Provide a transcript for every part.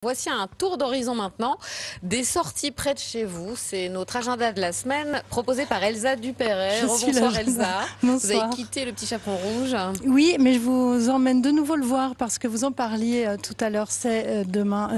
Voici un tour d'horizon maintenant, des sorties près de chez vous. C'est notre agenda de la semaine proposé par Elsa Dupéret. Rebonsoir Elsa. Bonsoir. Vous avez quitté le Petit Chaperon Rouge. Oui, mais je vous emmène de nouveau le voir parce que vous en parliez tout à l'heure. C'est demain,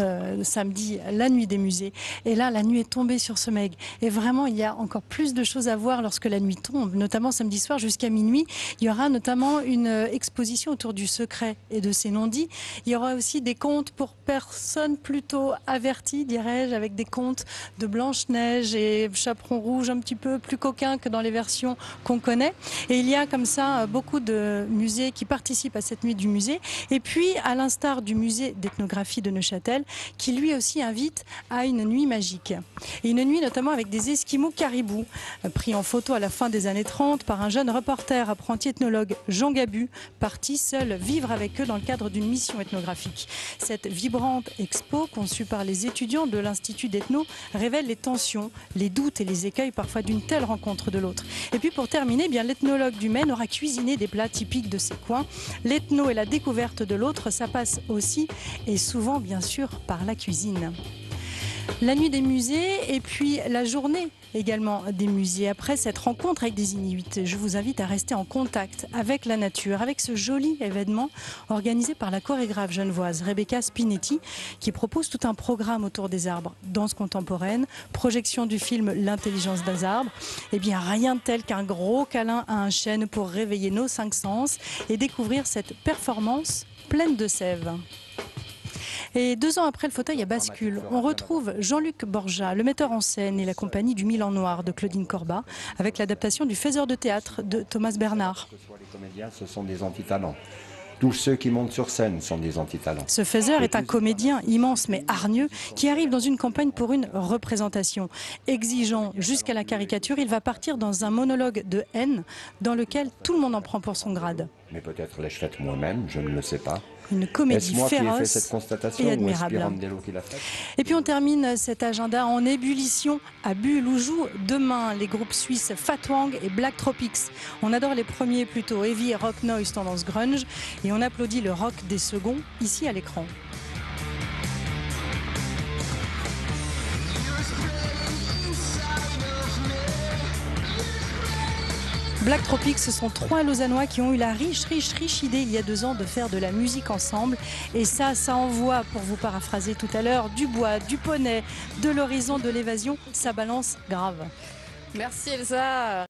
samedi, la nuit des musées. Et là, la nuit est tombée sur ce Meg. Et vraiment, il y a encore plus de choses à voir lorsque la nuit tombe, notamment samedi soir jusqu'à minuit. Il y aura notamment une exposition autour du secret et de ses non-dits. Il y aura aussi des contes pour personnes plutôt averties, dirais-je, avec des contes de Blanche-Neige et Chaperon Rouge un petit peu plus coquins que dans les versions qu'on connaît. Et il y a comme ça beaucoup de musées qui participent à cette nuit du musée. Et puis, à l'instar du musée d'ethnographie de Neuchâtel, qui lui aussi invite à une nuit magique. Et une nuit notamment avec des esquimaux caribous, pris en photo à la fin des années 30 par un jeune reporter apprenti ethnologue, Jean Gabu, parti seul vivre avec eux dans le cadre d'une mission ethnographique. Cette vibrante expo, conçue par les étudiants de l'Institut d'Ethno, révèle les tensions, les doutes et les écueils parfois d'une telle rencontre de l'autre. Et puis pour terminer, bien l'ethnologue du Maine aura cuisiné des plats typiques de ces coins. L'ethno et la découverte de l'autre, ça passe aussi et souvent bien sûr par la cuisine. La nuit des musées et puis la journée également des musées. Après cette rencontre avec des Inuits, je vous invite à rester en contact avec la nature, avec ce joli événement organisé par la chorégraphe genevoise Rebecca Spinetti, qui propose tout un programme autour des arbres. Danse contemporaine, projection du film L'intelligence des arbres. Eh bien, rien de tel qu'un gros câlin à un chêne pour réveiller nos cinq sens et découvrir cette performance pleine de sève. Et 2 ans après le fauteuil à bascule, on retrouve Jean-Luc Borja, le metteur en scène et la compagnie du Milan Noir de Claudine Corbat, avec l'adaptation du Faiseur de théâtre de Thomas Bernard. Les comédiens, ce sont des antitalents. Tous ceux qui montent sur scène sont des antitalents. Ce faiseur est un comédien immense mais hargneux qui arrive dans une campagne pour une représentation. Exigeant jusqu'à la caricature, il va partir dans un monologue de haine dans lequel tout le monde en prend pour son grade. Mais peut-être l'ai-je faite moi-même, je ne le sais pas. Une comédie féroce et admirable. Et puis on termine cet agenda en ébullition à Bulle où jouent demain les groupes suisses Fatwang et Black Tropics. On adore les premiers plutôt heavy rock noise tendance grunge et on applaudit le rock des seconds ici à l'écran. Black Tropics, ce sont 3 Lausannois qui ont eu la riche idée il y a 2 ans de faire de la musique ensemble. Et ça envoie, pour vous paraphraser tout à l'heure, du bois, du poney, de l'horizon, de l'évasion. Ça balance grave. Merci Elsa.